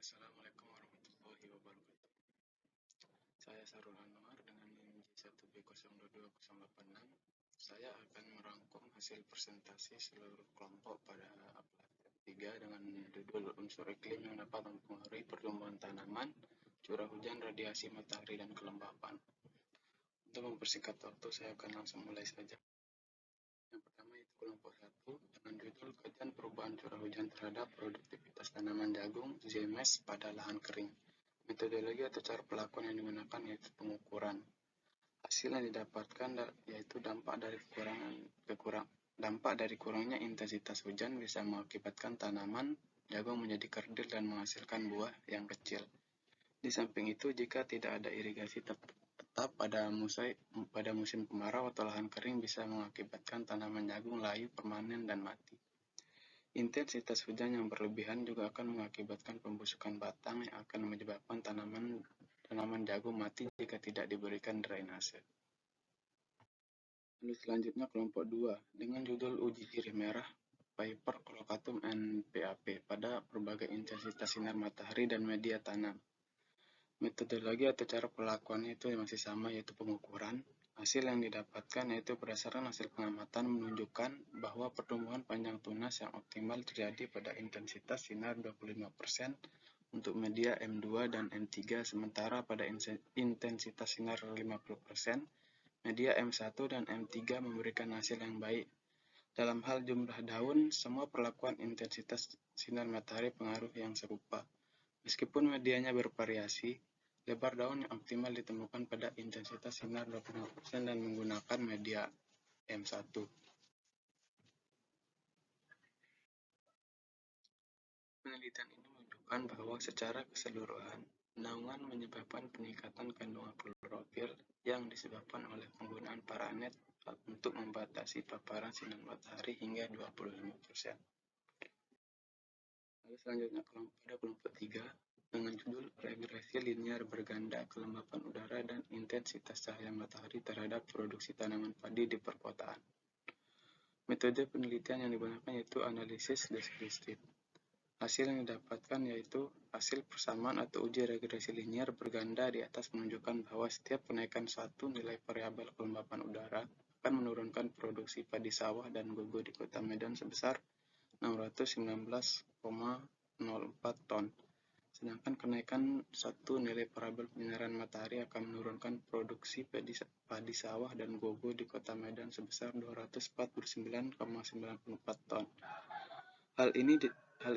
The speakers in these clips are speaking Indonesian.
Assalamualaikum warahmatullahi wabarakatuh. Saya Sarul Anwar dengan NIM J1B022086. Saya akan merangkum hasil presentasi seluruh kelompok pada pelatihan 3 dengan judul unsur iklim yang dapat mempengaruhi pertumbuhan tanaman, curah hujan, radiasi matahari, dan kelembapan. Untuk mempersingkat waktu, saya akan langsung mulai saja. Yang pertama itu kelompok 1 dengan judul kajian perubahan curah hujan terhadap produktivitas tanaman jagung (ZMS) pada lahan kering. Metodologi atau cara pelakuan yang digunakan yaitu pengukuran. Hasil yang didapatkan yaitu dampak dari kurangnya intensitas hujan bisa mengakibatkan tanaman jagung menjadi kerdil dan menghasilkan buah yang kecil. Di samping itu, jika tidak ada irigasi tetap pada musim kemarau atau lahan kering bisa mengakibatkan tanaman jagung layu, permanen, dan mati. Intensitas hujan yang berlebihan juga akan mengakibatkan pembusukan batang yang akan menyebabkan tanaman jagung mati jika tidak diberikan drainase. Lalu selanjutnya kelompok 2 dengan judul uji ciri merah paper Colocatum and PAP pada berbagai intensitas sinar matahari dan media tanam. Metodologi atau cara pelakuannya itu masih sama, yaitu pengukuran. Hasil yang didapatkan yaitu berdasarkan hasil pengamatan menunjukkan bahwa pertumbuhan panjang tunas yang optimal terjadi pada intensitas sinar 25% untuk media M2 dan M3, sementara pada intensitas sinar 50%, media M1 dan M3 memberikan hasil yang baik. Dalam hal jumlah daun, semua perlakuan intensitas sinar matahari pengaruh yang serupa. Meskipun medianya bervariasi, lebar daun yang optimal ditemukan pada intensitas sinar 25% dan menggunakan media M1. Penelitian ini menunjukkan bahwa secara keseluruhan, naungan menyebabkan peningkatan kandungan klorofil yang disebabkan oleh penggunaan paranet untuk membatasi paparan sinar matahari hingga 25%. Lalu selanjutnya pada kelompok 3 dengan judul regresi linear berganda kelembapan udara dan intensitas cahaya matahari terhadap produksi tanaman padi di perkotaan. Metode penelitian yang digunakan yaitu analisis deskriptif. Hasil yang didapatkan yaitu hasil persamaan atau uji regresi linear berganda di atas menunjukkan bahwa setiap kenaikan suatu nilai variabel kelembapan udara akan menurunkan produksi padi sawah dan gogo di Kota Medan sebesar 619,04 ton. Sedangkan kenaikan satu nilai variabel penyinaran matahari akan menurunkan produksi padi sawah dan gogo di Kota Medan sebesar 249,94 ton. Hal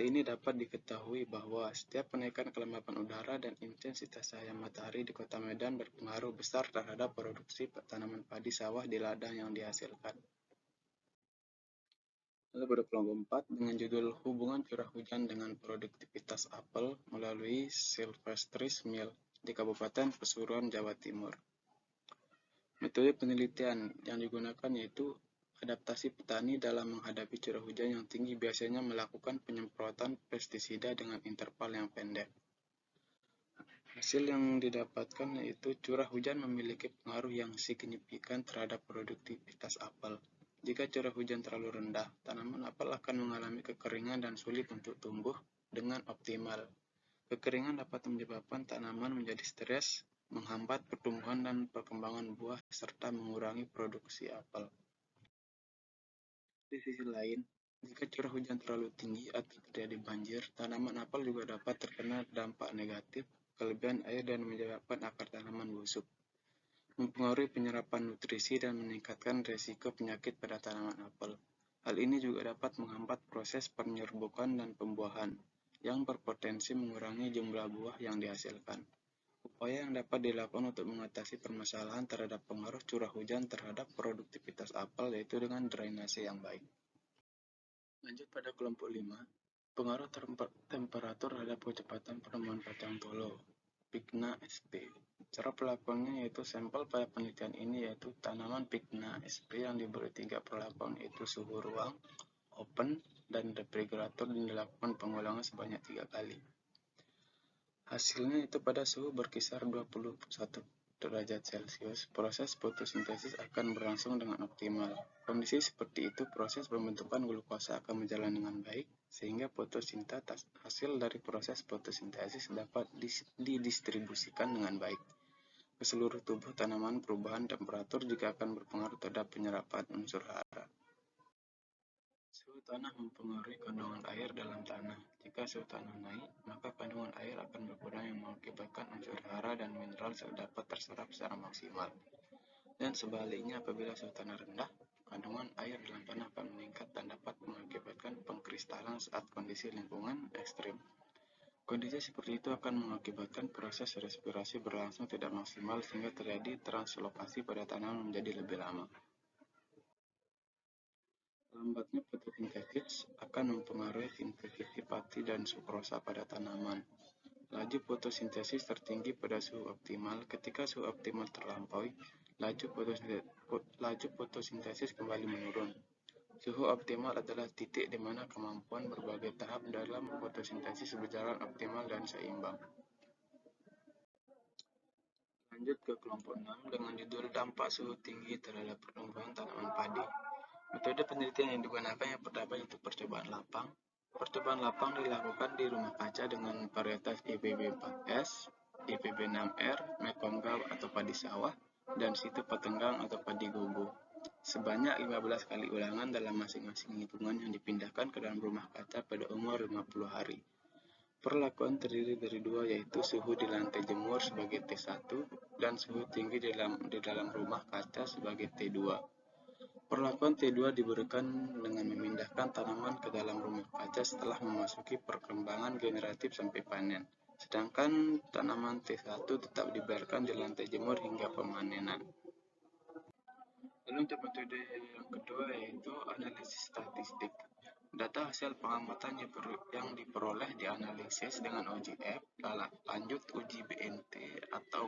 ini dapat diketahui bahwa setiap kenaikan kelembapan udara dan intensitas cahaya matahari di Kota Medan berpengaruh besar terhadap produksi tanaman padi sawah di ladang yang dihasilkan. Lalu pada kelompok 4 dengan judul hubungan curah hujan dengan produktivitas apel melalui Silvestris Mill di Kabupaten Pasuruan, Jawa Timur. Metode penelitian yang digunakan yaitu adaptasi petani dalam menghadapi curah hujan yang tinggi biasanya melakukan penyemprotan pestisida dengan interval yang pendek. Hasil yang didapatkan yaitu curah hujan memiliki pengaruh yang signifikan terhadap produktivitas apel. Jika curah hujan terlalu rendah, tanaman apel akan mengalami kekeringan dan sulit untuk tumbuh dengan optimal. Kekeringan dapat menyebabkan tanaman menjadi stres, menghambat pertumbuhan dan perkembangan buah, serta mengurangi produksi apel. Di sisi lain, jika curah hujan terlalu tinggi atau terjadi banjir, tanaman apel juga dapat terkena dampak negatif, kelebihan air, dan menyebabkan akar tanaman busuk, mempengaruhi penyerapan nutrisi dan meningkatkan risiko penyakit pada tanaman apel. Hal ini juga dapat menghambat proses penyerbukan dan pembuahan, yang berpotensi mengurangi jumlah buah yang dihasilkan. Upaya yang dapat dilakukan untuk mengatasi permasalahan terhadap pengaruh curah hujan terhadap produktivitas apel yaitu dengan drainase yang baik. Lanjut pada kelompok 5, pengaruh temperatur terhadap kecepatan pertumbuhan kacang tolo, Pigna sp. Cara pelakuannya yaitu sampel pada penelitian ini yaitu tanaman Pigna sp yang diberi 3 perlakuan yaitu suhu ruang, open, dan refrigerator dan dilakukan pengulangan sebanyak 3 kali. Hasilnya itu pada suhu berkisar 21 derajat Celcius, proses fotosintesis akan berlangsung dengan optimal. Kondisi seperti itu, proses pembentukan glukosa akan berjalan dengan baik, sehingga fotosintesis hasil dari proses fotosintesis dapat didistribusikan dengan baik ke seluruh tubuh tanaman. Perubahan temperatur juga akan berpengaruh terhadap penyerapan unsur hara. Suhu tanah mempengaruhi kandungan air dalam tanah. Jika suhu tanah naik, maka kandungan air akan berkurang yang mengakibatkan unsur hara dan mineral dapat terserap secara maksimal. Dan sebaliknya, apabila suhu tanah rendah, kandungan air dalam tanah akan meningkat dan dapat mengakibatkan pengkristalan saat kondisi lingkungan ekstrim. Kondisi seperti itu akan mengakibatkan proses respirasi berlangsung tidak maksimal sehingga terjadi translokasi pada tanaman menjadi lebih lama. Lambatnya fotosintesis akan mempengaruhi sintesisi pati dan sukrosa pada tanaman. Laju fotosintesis tertinggi pada suhu optimal. Ketika suhu optimal terlampaui, laju fotosintesis kembali menurun. Suhu optimal adalah titik di mana kemampuan berbagai tahap dalam fotosintesis berjalan optimal dan seimbang. Lanjut ke kelompok 6 dengan judul dampak suhu tinggi terhadap pertumbuhan tanaman padi. Metode penelitian yang digunakan yang pertama yaitu percobaan lapang. Percobaan lapang dilakukan di rumah kaca dengan varietas IPB4S, IPB6R, Mekongga atau padi sawah, dan situ patenggang atau padi gogo. Sebanyak 15 kali ulangan dalam masing-masing lingkungan yang dipindahkan ke dalam rumah kaca pada umur 50 hari. Perlakuan terdiri dari dua, yaitu suhu di lantai jemur sebagai T1 dan suhu tinggi di dalam rumah kaca sebagai T2. Perlakuan T2 diberikan dengan memindahkan tanaman ke dalam rumah kaca setelah memasuki perkembangan generatif sampai panen. Sedangkan tanaman T1 tetap dibiarkan di lantai jemur hingga pemanenan. Lalu untuk metode yang kedua yaitu analisis statistik. Data hasil pengamatan yang diperoleh dianalisis dengan uji F, lanjut uji BNT atau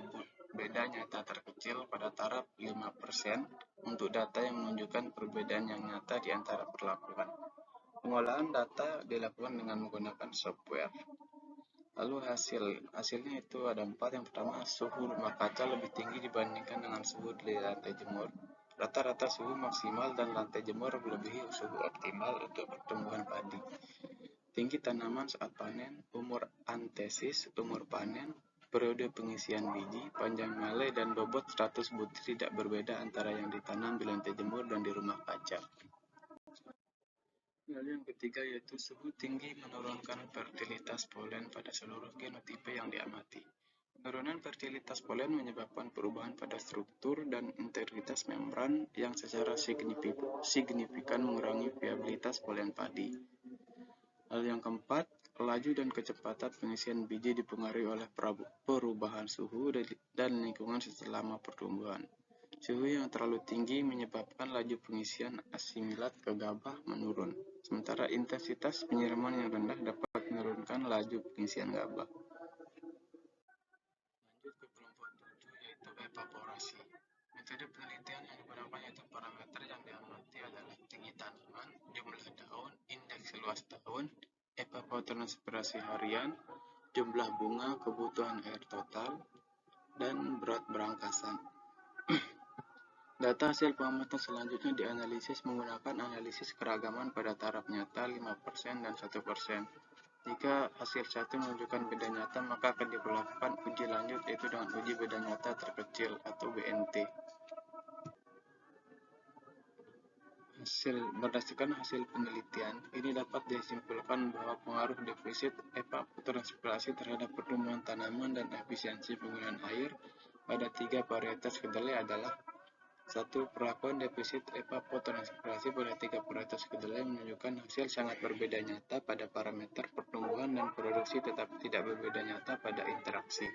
beda nyata terkecil pada taraf 5% untuk data yang menunjukkan perbedaan yang nyata di antara perlakuan. Pengolahan data dilakukan dengan menggunakan software. Lalu hasilnya itu ada 4. Yang pertama, suhu rumah kaca lebih tinggi dibandingkan dengan suhu di lantai jemur. Rata-rata suhu maksimal dan lantai jemur melebihi suhu optimal untuk pertumbuhan padi. Tinggi tanaman saat panen, umur antesis, umur panen, periode pengisian biji, panjang malai, dan bobot 100 butir tidak berbeda antara yang ditanam di lantai jemur dan di rumah kaca. Lalu yang ketiga yaitu suhu tinggi menurunkan fertilitas polen pada seluruh genotipe yang diamati. Penurunan fertilitas polen menyebabkan perubahan pada struktur dan integritas membran yang secara signifikan mengurangi viabilitas polen padi. Lalu yang keempat, laju dan kecepatan pengisian biji dipengaruhi oleh perubahan suhu dan lingkungan selama pertumbuhan. Suhu yang terlalu tinggi menyebabkan laju pengisian asimilat ke gabah menurun, sementara intensitas penyiraman yang rendah dapat menurunkan laju pengisian gabah. Lanjut ke kelompok 7 yaitu evaporasi. Metode penelitian yang digunakan yaitu parameter yang diamati adalah tinggi tanaman, jumlah daun, indeks luas daun, evapotranspirasi harian, jumlah bunga, kebutuhan air total, dan berat berangkasan. Data hasil pengamatan selanjutnya dianalisis menggunakan analisis keragaman pada taraf nyata 5% dan 1%. Jika hasil satu menunjukkan beda nyata, maka akan diberlakukan uji lanjut yaitu dengan uji beda nyata terkecil atau BNT. Berdasarkan hasil penelitian, ini dapat disimpulkan bahwa pengaruh defisit evapotranspirasi terhadap pertumbuhan tanaman dan efisiensi penggunaan air pada 3 varietas kedelai adalah 1. Perlakuan defisit evapotranspirasi pada 3 varietas kedelai menunjukkan hasil sangat berbeda nyata pada parameter pertumbuhan dan produksi tetapi tidak berbeda nyata pada interaksi.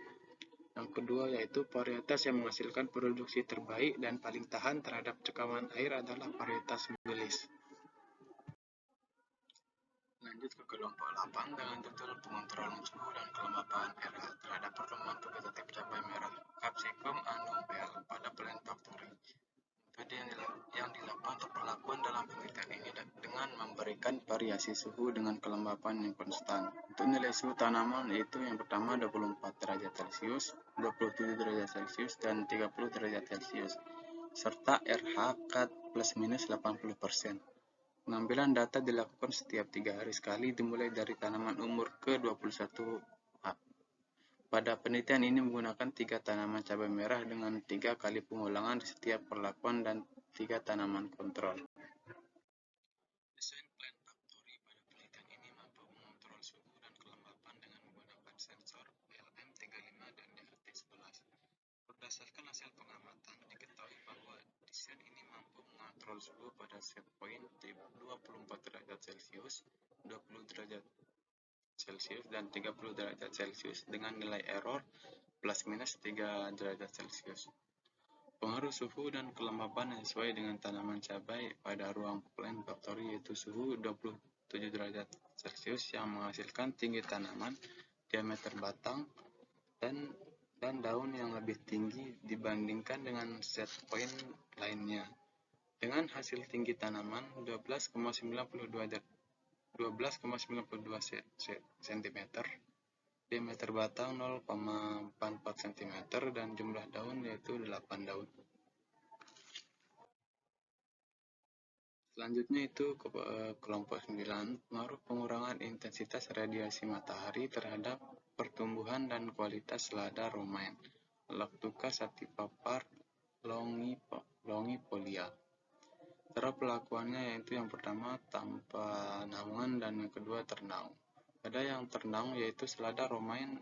Yang kedua yaitu varietas yang menghasilkan produksi terbaik dan paling tahan terhadap cekaman air adalah varietas Belize. Lanjut ke kelompok 8 dengan judul pengontrolan suhu dan kelembapan RH terhadap pertumbuhan vegetatif cabai merah Capsicum annum L pada Plant Factory. Metode yang dilakukan untuk perlakuan dalam penelitian ini dengan memberikan variasi suhu dengan kelembapan yang konstan. Untuk nilai suhu tanaman yaitu yang pertama 24 derajat Celcius, 27 derajat Celcius, dan 30 derajat Celcius, serta RH kat plus minus 80%. Pengambilan data dilakukan setiap 3 hari sekali dimulai dari tanaman umur ke-21 ha. Pada penelitian ini menggunakan 3 tanaman cabai merah dengan 3 kali pengulangan di setiap perlakuan dan 3 tanaman kontrol. Desain Plant Factory pada penelitian ini mampu mengontrol suhu dan kelembapan dengan menggunakan sensor LM35 dan DHT11. Berdasarkan hasil pengamatan, diketahui bahwa desain ini mampu mengontrol suhu pada set point di 24 derajat Celcius, 20 derajat Celcius, dan 30 derajat Celcius dengan nilai error plus minus 3 derajat Celcius. Pengaruh suhu dan kelembapan yang sesuai dengan tanaman cabai pada ruang plant factory yaitu suhu 27 derajat Celcius yang menghasilkan tinggi tanaman, diameter batang, dan daun yang lebih tinggi dibandingkan dengan set point lainnya. Dengan hasil tinggi tanaman 12,92 cm, diameter batang 0,44 cm, dan jumlah daun yaitu 8 daun. Selanjutnya itu kelompok 9, pengaruh pengurangan intensitas radiasi matahari terhadap pertumbuhan dan kualitas selada romaine, Lactuca sativapar longifolia. Cara pelakuannya yaitu yang pertama tanpa naungan dan yang kedua ternaung. Pada yang ternaung yaitu selada romaine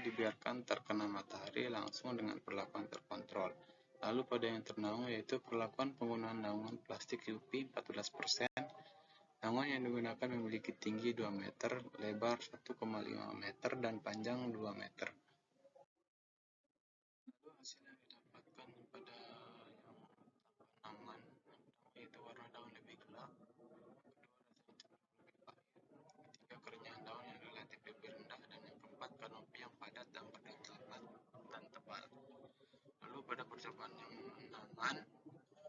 dibiarkan terkena matahari langsung dengan perlakuan terkontrol. Lalu pada yang ternaung yaitu perlakuan penggunaan naungan plastik UV 14%. Naungan yang digunakan memiliki tinggi 2 meter, lebar 1,5 meter, dan panjang 2 meter. Lalu hasil yang didapatkan pada yang naungan yaitu warna daun lebih gelap, ketiga kerenyahan daun yang relatif lebih rendah, dan yang keempat kanopi yang padat dan berdaun dan tebal. Lalu pada percobaan yang naungan,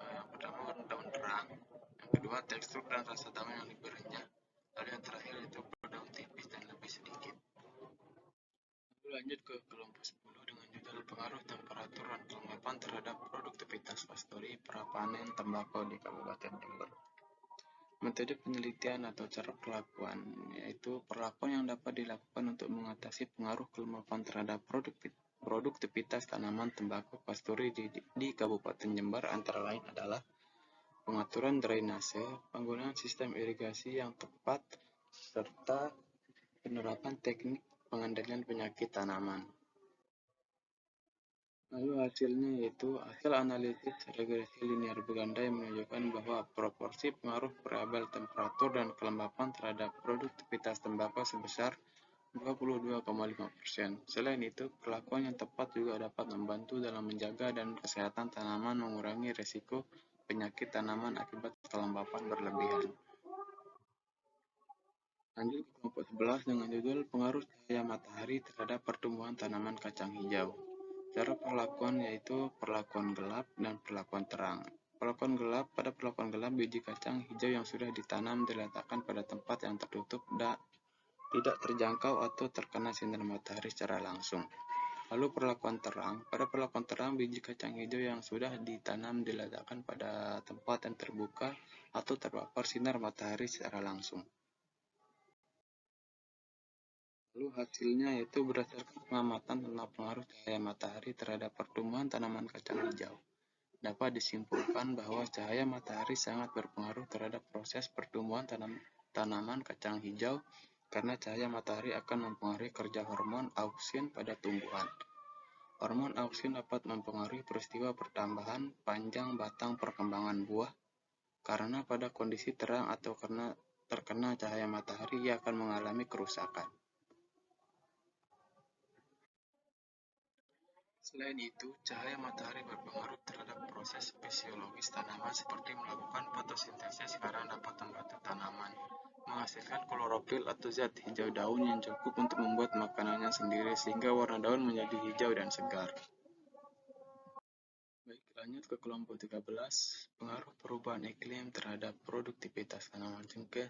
yang pertama warna daun terang, yang kedua tekstur dan rasa daun yang lebih renyah, lalu yang terakhir itu berdaun tipis dan lebih sedikit. Lalu lanjut ke kelompok 10 dengan judul pengaruh temperatur dan kelembapan terhadap produktivitas pastori prapanen tembakau di Kabupaten Jember. Metode penelitian atau cara perlakuan yaitu perlakuan yang dapat dilakukan untuk mengatasi pengaruh kelembapan terhadap produktivitas tanaman tembakau pastori di Kabupaten Jember antara lain adalah pengaturan drainase, penggunaan sistem irigasi yang tepat, serta penerapan teknik pengendalian penyakit tanaman. Lalu hasilnya yaitu hasil analisis regresi linear berganda yang menunjukkan bahwa proporsi pengaruh variabel temperatur dan kelembapan terhadap produktivitas tembakau sebesar 22,5%. Selain itu, perlakuan yang tepat juga dapat membantu dalam menjaga dan kesehatan tanaman mengurangi risiko penyakit tanaman akibat kelembapan berlebihan. Lanjut ke kelompok 11 dengan judul pengaruh cahaya matahari terhadap pertumbuhan tanaman kacang hijau. Cara perlakuan yaitu perlakuan gelap dan perlakuan terang. Pada perlakuan gelap, biji kacang hijau yang sudah ditanam diletakkan pada tempat yang tertutup tidak terjangkau atau terkena sinar matahari secara langsung. Lalu pada perlakuan terang, biji kacang hijau yang sudah ditanam diletakkan pada tempat yang terbuka atau terpapar sinar matahari secara langsung. Lalu hasilnya yaitu berdasarkan pengamatan tentang pengaruh cahaya matahari terhadap pertumbuhan tanaman kacang hijau. Dapat disimpulkan bahwa cahaya matahari sangat berpengaruh terhadap proses pertumbuhan tanaman kacang hijau karena cahaya matahari akan mempengaruhi kerja hormon auksin pada tumbuhan. Hormon auksin dapat mempengaruhi peristiwa pertambahan panjang batang perkembangan buah karena pada kondisi terang atau karena terkena cahaya matahari ia akan mengalami kerusakan. Selain itu, cahaya matahari berpengaruh terhadap proses fisiologis tanaman seperti melakukan fotosintesis karena dapat membantu tanaman menghasilkan klorofil atau zat hijau daun yang cukup untuk membuat makanannya sendiri sehingga warna daun menjadi hijau dan segar. Baik, lanjut ke kelompok 13, pengaruh perubahan iklim terhadap produktivitas tanaman cengkeh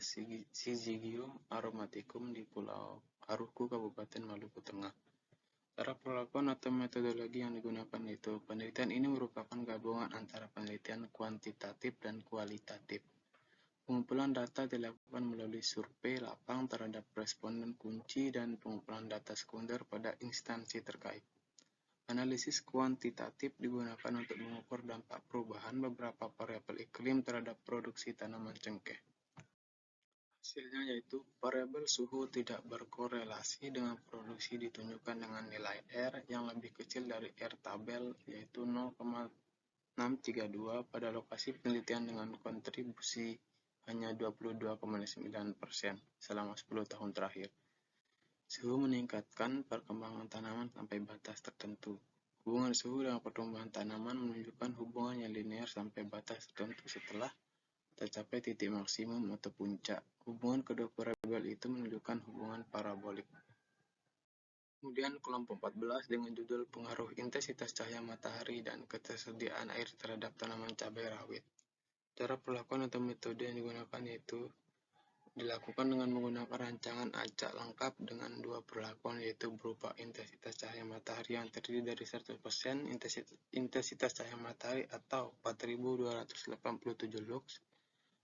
Syzygium aromaticum di Pulau Haruku, Kabupaten Maluku Tengah. Cara perlakuan atau metodologi yang digunakan yaitu penelitian ini merupakan gabungan antara penelitian kuantitatif dan kualitatif. Pengumpulan data dilakukan melalui survei lapang terhadap responden kunci dan pengumpulan data sekunder pada instansi terkait. Analisis kuantitatif digunakan untuk mengukur dampak perubahan beberapa variabel iklim terhadap produksi tanaman cengkeh. Hasilnya yaitu variabel suhu tidak berkorelasi dengan produksi ditunjukkan dengan nilai R yang lebih kecil dari R tabel yaitu 0,632 pada lokasi penelitian dengan kontribusi hanya 22,9% selama 10 tahun terakhir. Suhu meningkatkan perkembangan tanaman sampai batas tertentu. Hubungan suhu dengan pertumbuhan tanaman menunjukkan hubungan yang linear sampai batas tertentu setelah tercapai titik maksimum atau puncak. Hubungan kedua variabel itu menunjukkan hubungan parabolik. Kemudian kelompok 14 dengan judul pengaruh intensitas cahaya matahari dan ketersediaan air terhadap tanaman cabai rawit. Cara perlakuan atau metode yang digunakan yaitu dilakukan dengan menggunakan rancangan acak lengkap dengan dua perlakuan yaitu berupa intensitas cahaya matahari yang terdiri dari 100% intensitas cahaya matahari atau 4287 lux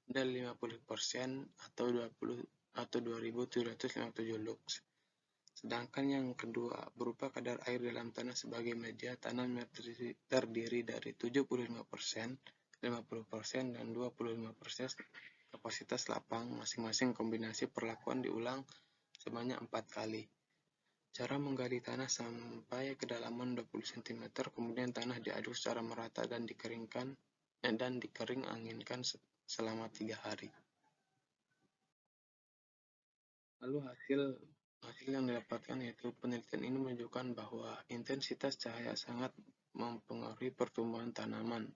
dan 50% atau 2757 lux. Sedangkan yang kedua berupa kadar air dalam tanah sebagai media tanam yang terdiri dari 75%, 50% dan 25% kapasitas lapang. Masing-masing kombinasi perlakuan diulang sebanyak 4 kali. Cara menggali tanah sampai kedalaman 20 cm, kemudian tanah diaduk secara merata dan dikering anginkan selama 3 hari. Lalu hasil yang didapatkan yaitu penelitian ini menunjukkan bahwa intensitas cahaya sangat mempengaruhi pertumbuhan tanaman.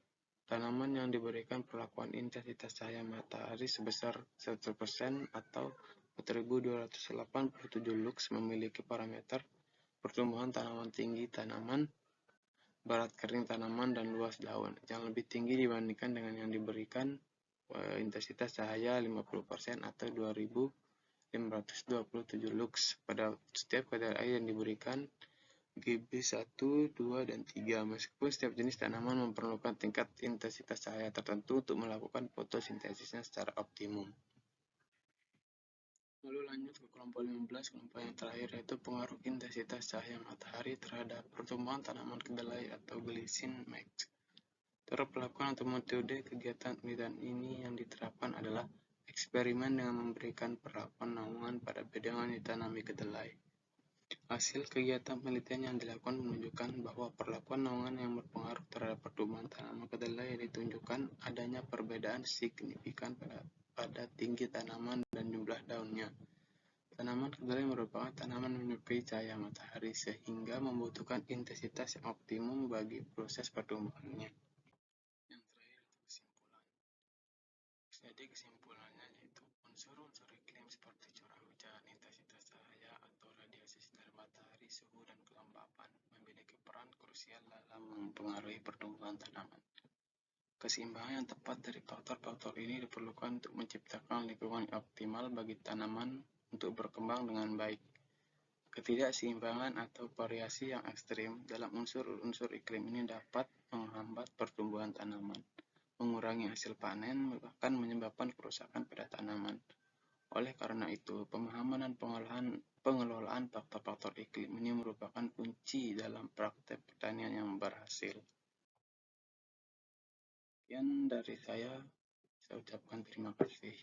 Tanaman yang diberikan perlakuan intensitas cahaya matahari sebesar 100% atau 4287 lux memiliki parameter pertumbuhan tanaman tinggi tanaman, barat kering tanaman, dan luas daun yang lebih tinggi dibandingkan dengan yang diberikan intensitas cahaya 50% atau 2527 lux pada setiap kadar air yang diberikan GB 1, 2, dan 3. Meskipun setiap jenis tanaman memerlukan tingkat intensitas cahaya tertentu untuk melakukan fotosintesisnya secara optimum. Lalu lanjut ke kelompok 15, kelompok yang terakhir yaitu pengaruh intensitas cahaya matahari terhadap pertumbuhan tanaman kedelai atau glycine max. Cara pelakuan atau metode kegiatan penelitian ini yang diterapkan adalah eksperimen dengan memberikan perlakuan naungan pada bedengan yang ditanami kedelai. Hasil kegiatan penelitian yang dilakukan menunjukkan bahwa perlakuan naungan yang berpengaruh terhadap pertumbuhan tanaman kedelai yang ditunjukkan adanya perbedaan signifikan pada tinggi tanaman dan jumlah daunnya. Tanaman kedelai merupakan tanaman yang menyukai cahaya matahari sehingga membutuhkan intensitas yang optimum bagi proses pertumbuhannya. Yang terakhir itu kesimpulan. Jadi kesimpulannya yaitu unsur-unsur iklim seperti curah hujan, intensitas cahaya atau radiasi sinar matahari, suhu, dan kelembapan memiliki peran krusial dalam mempengaruhi pertumbuhan tanaman. Keseimbangan yang tepat dari faktor-faktor ini diperlukan untuk menciptakan lingkungan yang optimal bagi tanaman untuk berkembang dengan baik. Ketidakseimbangan atau variasi yang ekstrim dalam unsur-unsur iklim ini dapat menghambat pertumbuhan tanaman, mengurangi hasil panen, bahkan menyebabkan kerusakan pada tanaman. Oleh karena itu, pemahaman dan pengelolaan faktor-faktor iklim ini merupakan kunci dalam praktek pertanian yang berhasil. Sekian dari saya ucapkan terima kasih.